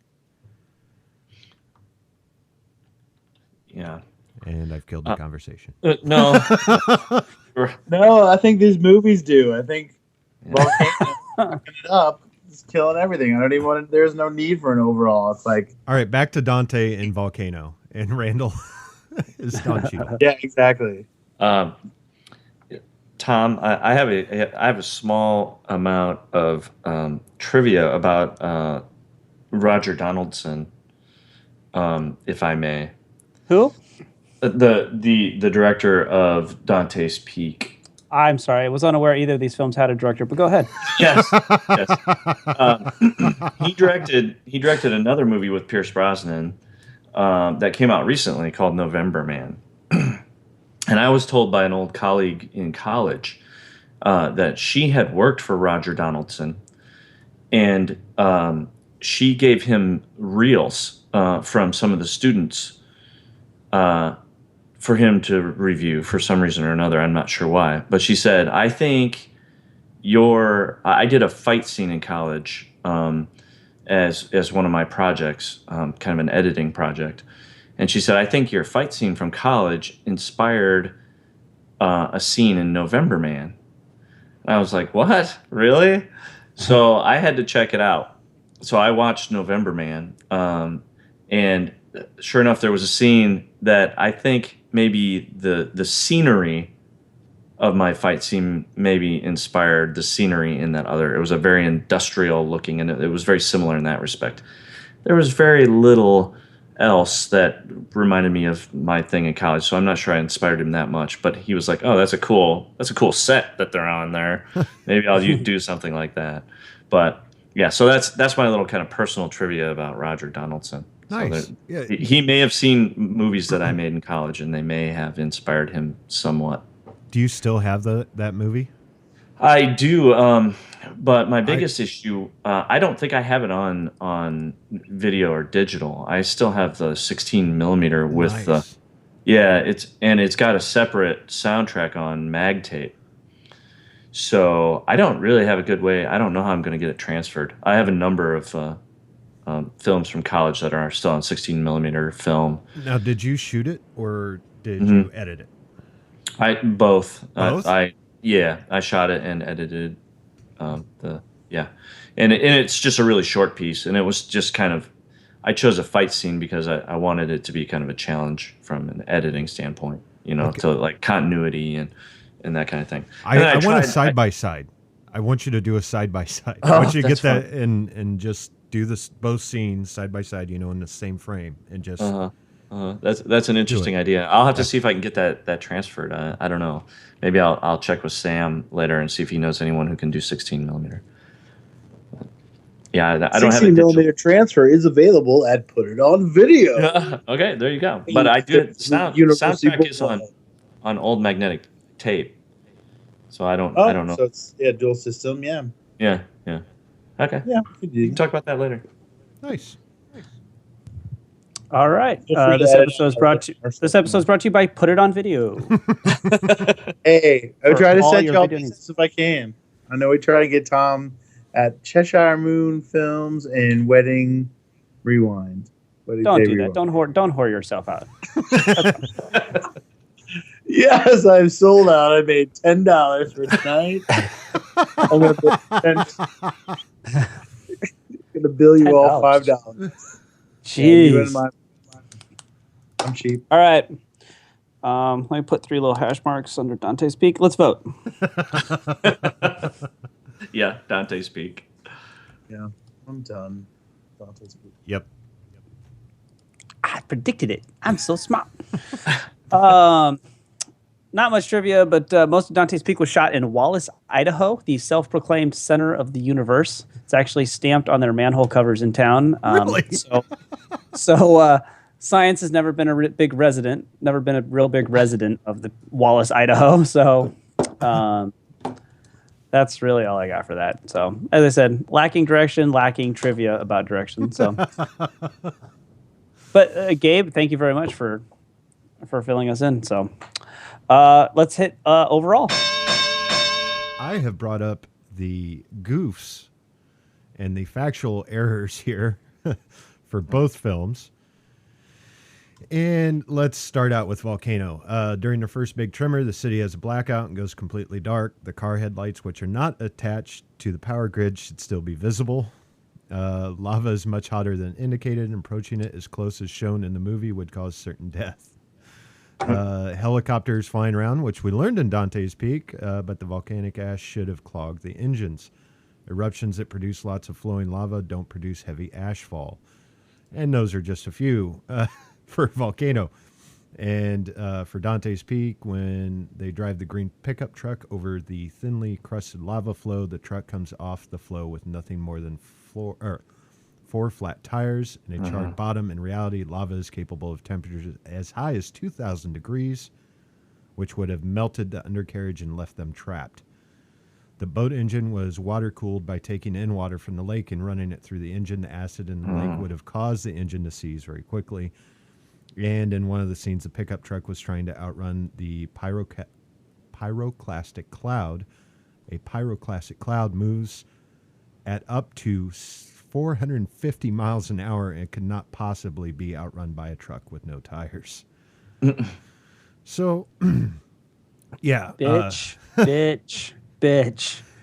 Yeah. And I've killed the conversation. No. No, I think these movies do. I think Volcano fucking it up. It's killing everything. I don't even want to, there's no need for an overall. It's like, all right, back to Dante and Volcano, and Randall is Don Cheadle. Yeah, exactly. Tom, I have a small amount of trivia about Roger Donaldson, if I may. Who? The director of Dante's Peak. I'm sorry, I was unaware either of these films had a director, but go ahead. Yes. He directed another movie with Pierce Brosnan that came out recently called November Man. And I was told by an old colleague in college that she had worked for Roger Donaldson, and she gave him reels from some of the students for him to review for some reason or another. I'm not sure why, but she said, I think I did a fight scene in college as one of my projects, kind of an editing project. And she said, I think your fight scene from college inspired a scene in November Man. And I was like, what? Really? So I had to check it out. So I watched November Man. And sure enough, there was a scene that I think maybe the scenery of my fight scene maybe inspired the scenery in that other. It was a very industrial looking, and it was very similar in that respect. There was very little else that reminded me of my thing in college, so I'm not sure I inspired him that much. But he was like, "Oh, that's a cool set that they're on there. Maybe I'll do something like that." But yeah, so that's my little kind of personal trivia about Roger Donaldson. Nice. So he may have seen movies that I made in college, and they may have inspired him somewhat. Do you still have that movie? I do, but my biggest issue, I don't think I have it on video or digital. I still have the 16 millimeter with Nice. it's got a separate soundtrack on mag tape. So I don't really have a good way. I don't know how I'm going to get it transferred. I have a number of films from college that are still on 16 millimeter film. Now, did you shoot it or did you edit it? Both. Both? I shot it and edited and it's just a really short piece, and it was just kind of, I chose a fight scene because I wanted it to be kind of a challenge from an editing standpoint, to like continuity and that kind of thing. I want a side by side. I want you to do a side by side. I want you to get that and just do this both scenes side by side, in the same frame and just. That's an interesting idea. I'll have to see if I can get that transferred. I don't know. Maybe I'll check with Sam later and see if he knows anyone who can do 16 millimeter. Yeah, I don't have 16 millimeter transfer is available at Put It On Video. Okay, there you go. But I do soundtrack is on old magnetic tape, so I don't know. So it's dual system. Yeah. Yeah. Okay. Yeah. We can talk about that later. Nice. All right. This episode is brought to you by Put It On Video. Hey, I would try to all set your y'all video business if I can. I know we try to get Tom at Cheshire Moon Films and Wedding Rewind. Don't do that. Don't whore yourself out. Yes, I'm sold out. I made $10 for tonight. I'm gonna bill you all $5. Jeez. I'm cheap. All right. Let me put 3 little hash marks under Dante's Peak. Let's vote. Yeah, Dante speak. Yeah, I'm done. Dante's Peak. Yep. I predicted it. I'm so smart. Not much trivia, but most of Dante's Peak was shot in Wallace, Idaho, the self-proclaimed center of the universe. It's actually stamped on their manhole covers in town. Really? So science has never been a real big resident of the Wallace, Idaho. So that's really all I got for that. So as I said, lacking direction, lacking trivia about direction. So, but Gabe, thank you very much for filling us in. So. Let's hit overall. I have brought up the goofs and the factual errors here for both films. And let's start out with Volcano. During the first big tremor, the city has a blackout and goes completely dark. The car headlights, which are not attached to the power grid, should still be visible. Lava is much hotter than indicated, and approaching it as close as shown in the movie would cause certain death. Helicopters flying around, which we learned in Dante's Peak, but the volcanic ash should have clogged the engines. Eruptions that produce lots of flowing lava don't produce heavy ash fall. And those are just a few for Volcano. And for Dante's Peak, when they drive the green pickup truck over the thinly crusted lava flow, the truck comes off the flow with nothing more than 4 flat tires and a charred bottom. In reality, lava is capable of temperatures as high as 2,000 degrees, which would have melted the undercarriage and left them trapped. The boat engine was water-cooled by taking in water from the lake and running it through the engine. The acid in the lake would have caused the engine to seize very quickly. And in one of the scenes, the pickup truck was trying to outrun the pyroclastic cloud. A pyroclastic cloud moves at up to 450 miles an hour and could not possibly be outrun by a truck with no tires. So, yeah. Bitch.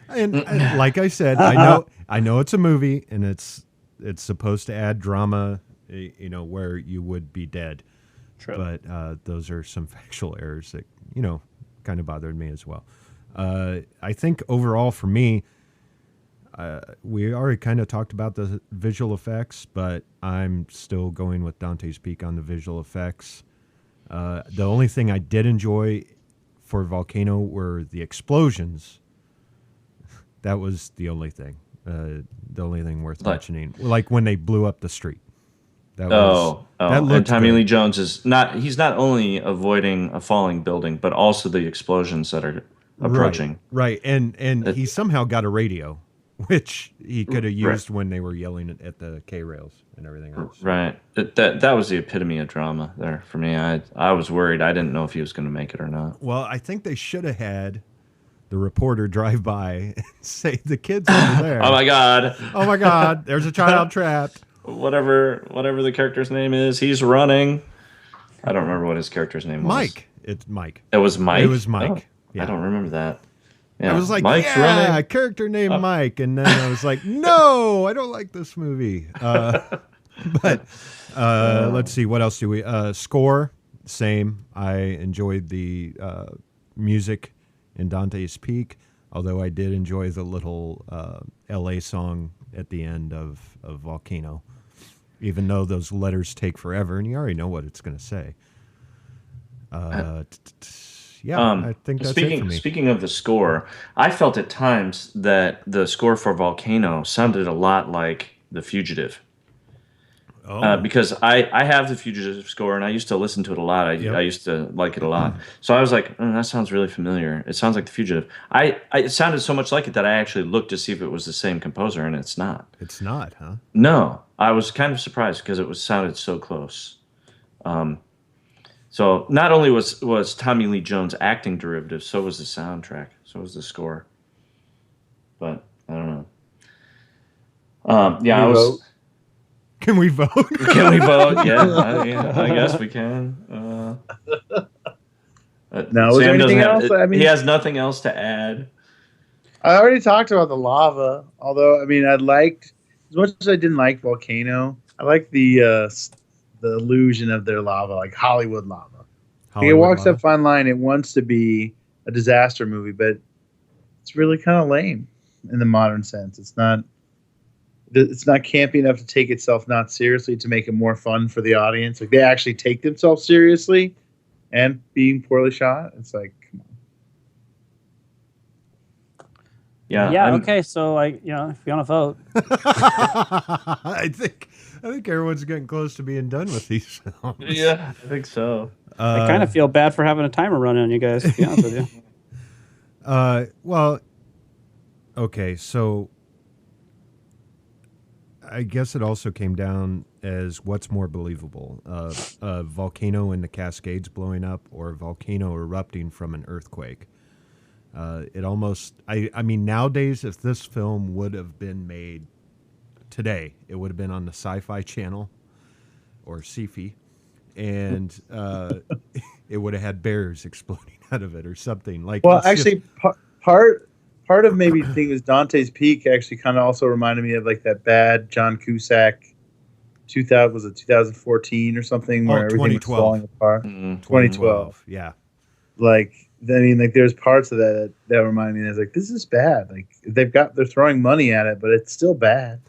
And like I said, I know it's a movie and it's supposed to add drama, where you would be dead. True. But those are some factual errors that, kind of bothered me as well. I think overall for me, we already kind of talked about the visual effects, but I'm still going with Dante's Peak on the visual effects. The only thing I did enjoy for Volcano were the explosions. That was the only thing. The only thing worth mentioning. Like when they blew up the street. That looked and Tommy good. Lee Jones he's not only avoiding a falling building, but also the explosions that are approaching. Right. And he somehow got a radio, which he could have used when they were yelling at the K-rails and everything else. Right. That was the epitome of drama there for me. I was worried. I didn't know if he was going to make it or not. Well, I think they should have had the reporter drive by and say, the kid's over there. Oh my God, there's a child trapped. Whatever the character's name is, he's running. I don't remember what his character's name was. Mike. It's Mike. It was Mike? It was Mike. Oh, Yeah. I don't remember that. Yeah. I was like, Mike's running. running. A character named Mike. And then I was like, no, I don't like this movie. But let's see. What else do we... score, same. I enjoyed the music in Dante's Peak, although I did enjoy the little L.A. song at the end of Volcano, even though those letters take forever, and you already know what it's going to say. I think that's it for me. Speaking of the score, I felt at times that the score for Volcano sounded a lot like The Fugitive. Because I have the Fugitive score, and I used to listen to it a lot. I used to like it a lot. So I was like, that sounds really familiar. It sounds like the Fugitive. It sounded so much like it that I actually looked to see if it was the same composer, and it's not. It's not, huh? No. I was kind of surprised because it sounded so close. So not only was Tommy Lee Jones acting derivative, so was the soundtrack, so was the score. But I don't know. Can we vote? Can we vote? Yeah, I guess we can. No, was there anything else? He has nothing else to add. I already talked about the lava. Although, I liked, as much as I didn't like Volcano, I liked the illusion of their lava, like Hollywood lava. It walks that fine line. It wants to be a disaster movie, but it's really kind of lame in the modern sense. It's not campy enough to take itself not seriously to make it more fun for the audience. Like, they actually take themselves seriously, and being poorly shot, it's like, come on. Yeah. Okay. So, if you want to vote, I think everyone's getting close to being done with these films. Yeah, I think so. I kind of feel bad for having a timer run on you guys, to be honest with you. Well, okay, so I guess it also came down as what's more believable, a volcano in the Cascades blowing up or a volcano erupting from an earthquake. Nowadays, if this film would have been made today, it would have been on the Sci-Fi Channel or Sci-Fi, and it would have had bears exploding out of it or something. Well, actually, part of maybe the thing was Dante's Peak actually kind of also reminded me of like that bad John Cusack 2014 or something where everything was falling apart. 2012. Yeah. There's parts of that remind me. I was like, this is bad. Like, they're throwing money at it, but it's still bad.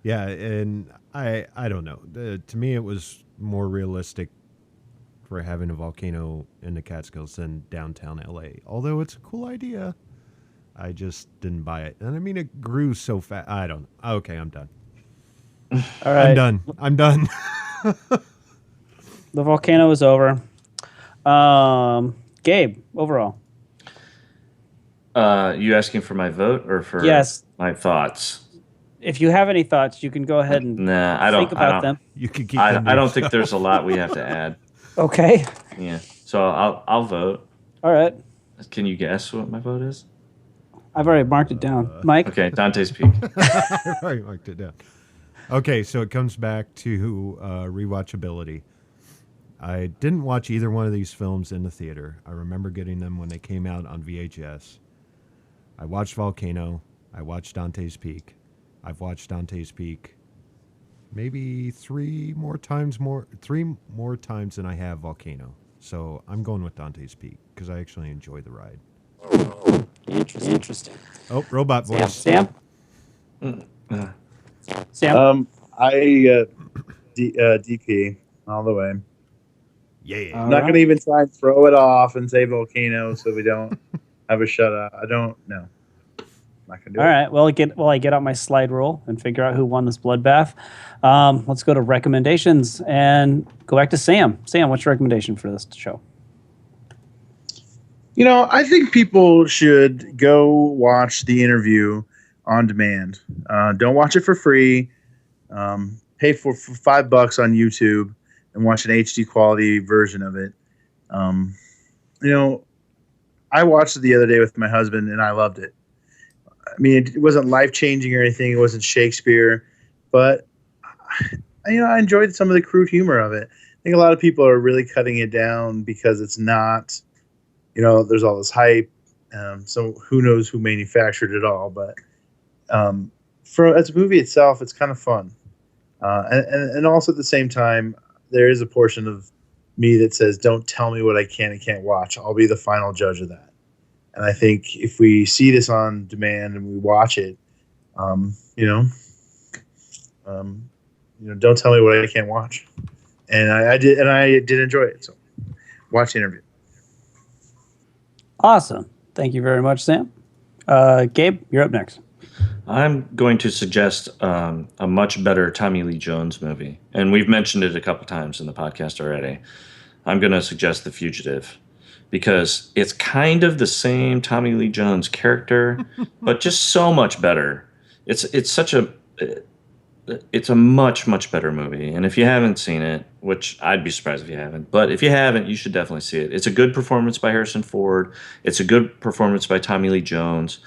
Yeah, and I don't know. To me, it was more realistic for having a volcano in the Catskills than downtown LA. Although it's a cool idea, I just didn't buy it. And it grew so fast. I don't know. Okay, I'm done. All right. I'm done. The volcano is over. Gabe, overall. You asking for my vote or for Yes. my thoughts? if you have any thoughts, you can go ahead and Nah, I don't think about them. You can keep. I don't think there's a lot we have to add. Okay. Yeah. So I'll vote. All right. Can you guess what my vote is? I've already marked it down. Mike? Okay, Dante's Peak. I already marked it down. Okay, so it comes back to rewatchability. I didn't watch either one of these films in the theater. I remember getting them when they came out on VHS. I watched Volcano. I watched Dante's Peak. I've watched Dante's Peak maybe three more times than I have Volcano. So I'm going with Dante's Peak because I actually enjoy the ride. Interesting. Oh, robot voice. Sam? Sam? DP all the way. Yeah. I'm not going to even try and throw it off and say Volcano so we don't have a shutout. I don't know. Not gonna do All it. right. Well, I get out my slide rule and figure out who won this bloodbath. Let's go to recommendations and go back to Sam. Sam, what's your recommendation for this show? I think people should go watch The Interview on demand. Don't watch it for free. Pay for $5 on YouTube and watch an HD quality version of it. I watched it the other day with my husband and I loved it. I mean, it wasn't life-changing or anything. It wasn't Shakespeare, but I enjoyed some of the crude humor of it. I think a lot of people are really cutting it down because it's not, there's all this hype. So who knows who manufactured it all? But as a movie itself, it's kind of fun. And also at the same time, there is a portion of me that says, don't tell me what I can and can't watch. I'll be the final judge of that. And I think if we see this on demand and we watch it, don't tell me what I can't watch. And I did enjoy it. So watch The Interview. Awesome. Thank you very much, Sam. Gabe, you're up next. I'm going to suggest a much better Tommy Lee Jones movie. And we've mentioned it a couple times in the podcast already. I'm going to suggest The Fugitive, because it's kind of the same Tommy Lee Jones character, but just so much better. It's a much, much better movie. And if you haven't seen it, which I'd be surprised if you haven't, but if you haven't, you should definitely see it. It's a good performance by Harrison Ford. It's a good performance by Tommy Lee Jones.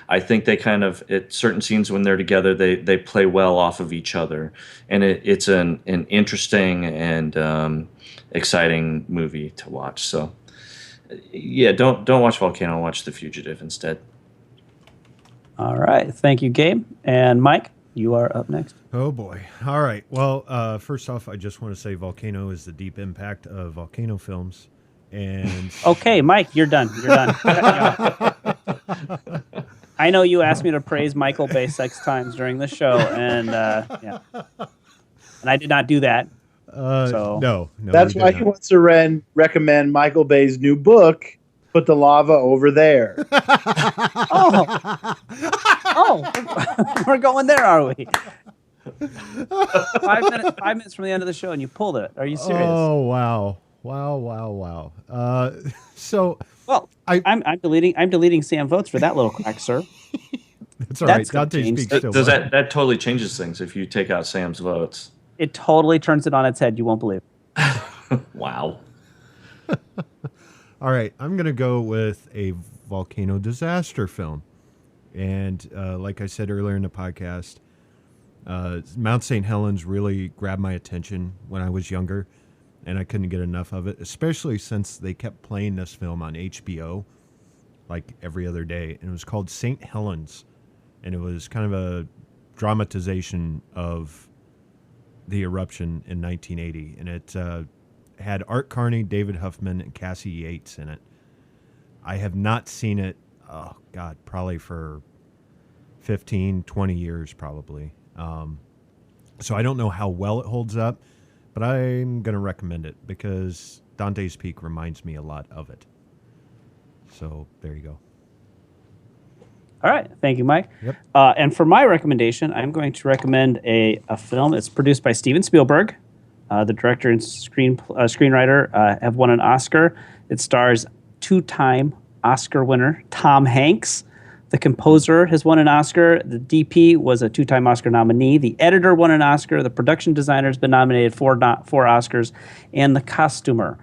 I think they kind of, at certain scenes when they're together, they play well off of each other. And it's an interesting and exciting movie to watch. So, yeah, don't watch Volcano. Watch The Fugitive instead. All right. Thank you, Gabe. And Mike, you are up next. Oh, boy. All right. Well, first off, I just want to say Volcano is the deep impact of volcano films. And Okay, Mike, you're done. You're done. I know you asked me to praise Michael Bay 6 times during the show, and and I did not do that. So no. That's why he wants to recommend Michael Bay's new book, Put the Lava Over There. Oh, we're going there, are we? 5 minutes from the end of the show, and you pulled it. Are you serious? Oh, wow. So, Well, I'm deleting Sam votes for that little crack, sir. That's all right. That's gonna Dante change. speaks still. Does that totally changes things if you take out Sam's votes? It totally turns it on its head. You won't believe it. Wow. All right, I'm going to go with a volcano disaster film. And like I said earlier in the podcast, Mount St. Helens really grabbed my attention when I was younger, and I couldn't get enough of it, especially since they kept playing this film on HBO like every other day. And it was called St. Helens, and it was kind of a dramatization of the eruption in 1980. And it had Art Carney, David Huffman, and Cassie Yates in it. I have not seen it, oh God, probably for 15, 20 years probably. So I don't know how well it holds up, but I'm going to recommend it because Dante's Peak reminds me a lot of it. So there you go. All right. Thank you, Mike. Yep. And for my recommendation, I'm going to recommend a film. It's produced by Steven Spielberg. The director and screenwriter have won an Oscar. It stars 2-time Oscar winner Tom Hanks. The composer has won an Oscar. The DP was a 2-time Oscar nominee. The editor won an Oscar. The production designer has been nominated for 4 Oscars. And the costumer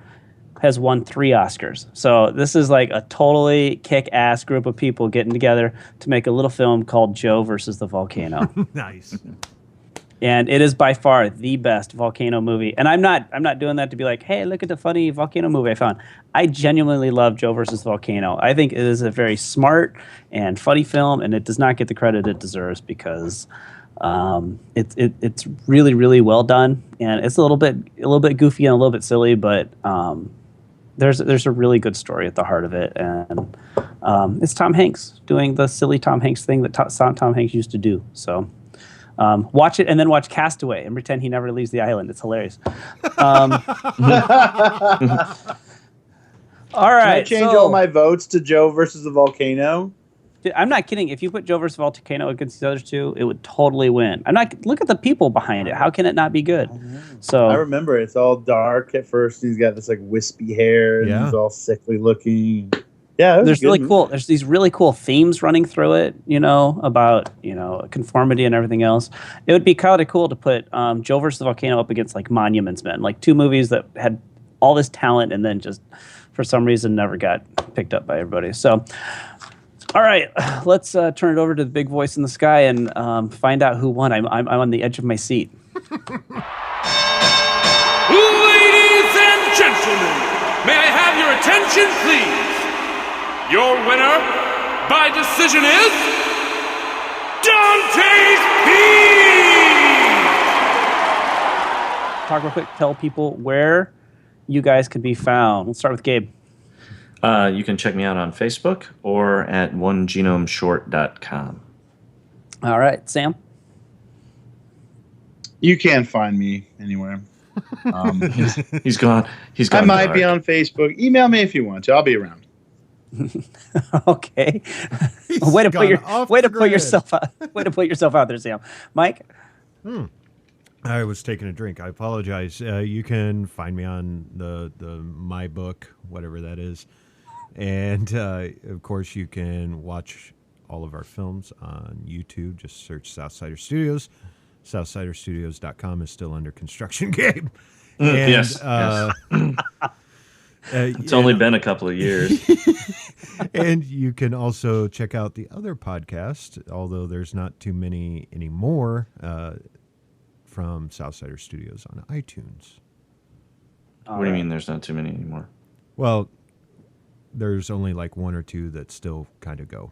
has won 3 Oscars. So this is like a totally kick-ass group of people getting together to make a little film called Joe versus the Volcano. Nice. And it is by far the best volcano movie. And I'm not doing that to be like, hey, look at the funny volcano movie I found. I genuinely love Joe versus Volcano. I think it is a very smart and funny film, and it does not get the credit it deserves because it's really, really well done. And it's a little bit goofy and a little bit silly, but there's a really good story at the heart of it. And it's Tom Hanks doing the silly Tom Hanks thing that Tom Hanks used to do. So watch it and then watch Castaway and pretend he never leaves the island. It's hilarious. All right. Can I change all my votes to Joe versus the Volcano? Dude, I'm not kidding. If you put Joe versus Volcano against the other two, it would totally win. Look at the people behind it. How can it not be good? So I remember it's all dark at first. He's got this like wispy hair and he's all sickly looking. Yeah, there's really cool. There's these really cool themes running through it, about conformity and everything else. It would be kind of cool to put Joe versus the Volcano up against like Monuments Men, like 2 movies that had all this talent and then just for some reason never got picked up by everybody. So, all right, let's turn it over to the big voice in the sky and find out who won. I'm on the edge of my seat. Ladies and gentlemen, may I have your attention, please? Your winner by decision is Dante's Peak! Talk real quick. Tell people where you guys can be found. Let's start with Gabe. You can check me out on Facebook or at onegenomeshort.com. All right, Sam. You can't find me anywhere. He's gone. I might be on Facebook. Email me if you want to. I'll be around. Okay. way to put yourself out there, Sam. Mike. I was taking a drink. I apologize. You can find me on the my book, whatever that is, and of course you can watch all of our films on YouTube. Just search Southsider Studios. Southsiderstudios.com is still under construction, Gabe. And, yes. It's only been a couple of years. And you can also check out the other podcast, although there's not too many anymore, from Southsider Studios on iTunes. What do you mean there's not too many anymore? Well, there's only like 1 or 2 that still kind of go.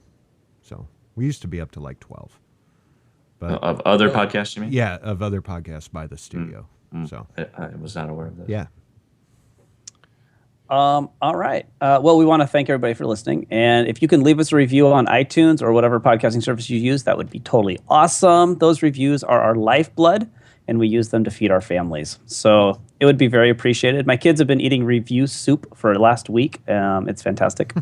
So we used to be up to like 12. But of other podcasts, you mean? Yeah, of other podcasts by the studio. So I was not aware of that. Yeah. All right. Well, we want to thank everybody for listening. And if you can leave us a review on iTunes or whatever podcasting service you use, that would be totally awesome. Those reviews are our lifeblood, and we use them to feed our families. So it would be very appreciated. My kids have been eating review soup for last week. It's fantastic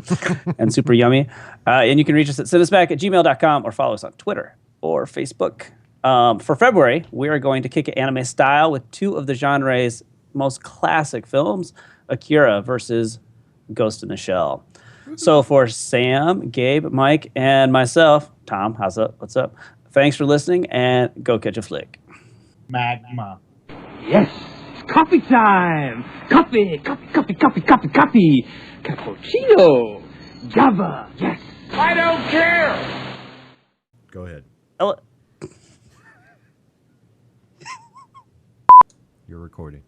and super yummy. And you can reach us at sendusback@gmail.com or follow us on Twitter or Facebook. For February, we are going to kick it anime style with 2 of the genre's most classic films, Akira versus Ghost in the Shell. So for Sam, Gabe, Mike, and myself, Tom, what's up? Thanks for listening, and go catch a flick. Magma. Yes, it's coffee time. Coffee. Cappuccino. Java. Yes. I don't care! Go ahead. You're recording.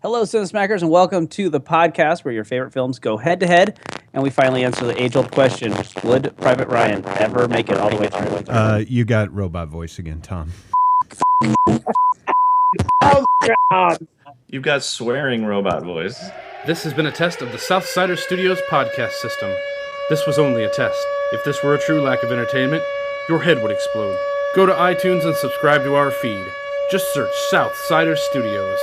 Hello, Cinesmackers, and welcome to the podcast where your favorite films go head-to-head, and we finally answer the age-old question, would Private Ryan ever make it all the way through? You got robot voice again, Tom. Oh, God. You've got swearing robot voice. This has been a test of the Southsider Studios podcast system. This was only a test. If this were a true lack of entertainment, your head would explode. Go to iTunes and subscribe to our feed. Just search Southsider Studios.